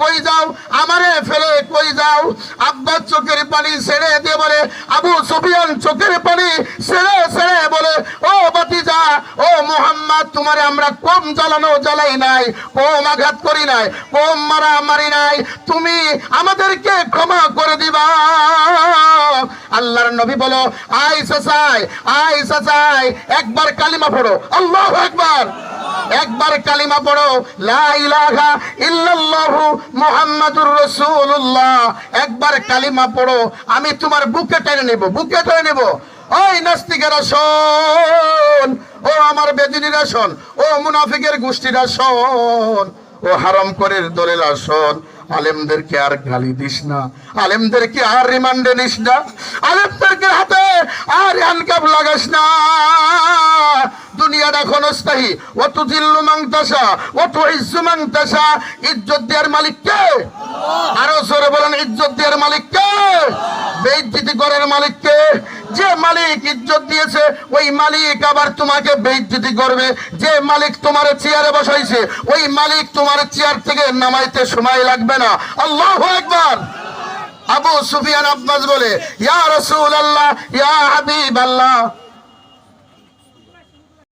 কই যাও, আমারে ফেলে কই যাও? আব্বাস চোখের পানি ছেড়ে দিয়ে বলে, আবু সুফিয়ান চোখের পানি ছেড়ে ছেড়ে বলে, ও ভাতিজা, ও মুহাম্মদ, তোমারে আমরা কম জ্বালানো জ্বালাই নাই, কম আঘাত করি নাই, কম মারা মারি নাই, তুমি আমাদেরকে ক্ষমা করে দিবা। আল্লাহর নবী বলো, আয় চাচাই, একবার কালিমা পড়ো, আল্লাহু আকবার। একবার কালিমা পড়ো, লা ইলাহা ইল্লাল্লাহু মুহাম্মাদুর রাসূলুল্লাহ। একবার কালিমা পড়ো, আমি তোমার বুকে টেনে নেব, বুকে টেনে নেব। ওই নাস্তিকেরা শোন, ও আমার বেদিনীরা শোন, ও মুনাফিকের গোষ্ঠীরা শোন, ও হারামখোরের দলেরা শোন। আলেমদেরকে আর গালি দিস না, আলেমদেরকে আর রিমান্ডে নিস না, আলেমদেরকে হাতে আর হ্যান্ডকাপ লাগাস না। দুনিয়াটা ক্ষণস্থায়ী। ও তুজিল্লু মান তাশা ওয়া তুইজ্জু মান তাশা। ইজ্জত দেওয়ার মালিক কে? আরো জোরে বলেন, ইজ্জত দেওয়ার মালিক কে? বেইজ্জতি করার মালিক কে? যে মালিক ইজ্জত দিয়েছে ওই মালিক আবার তোমাকে বেইজ্জতি করবে। যে মালিক তোমার চেয়ারে বসাইছে ওই মালিক তোমার চেয়ার থেকে নামাইতে সময় লাগবে না। আল্লাহু আকবার। আবু সুফিয়ান আব্বাস বলে, ইয়া রাসূলুল্লাহ, ইয়া হাবিবাল্লাহ,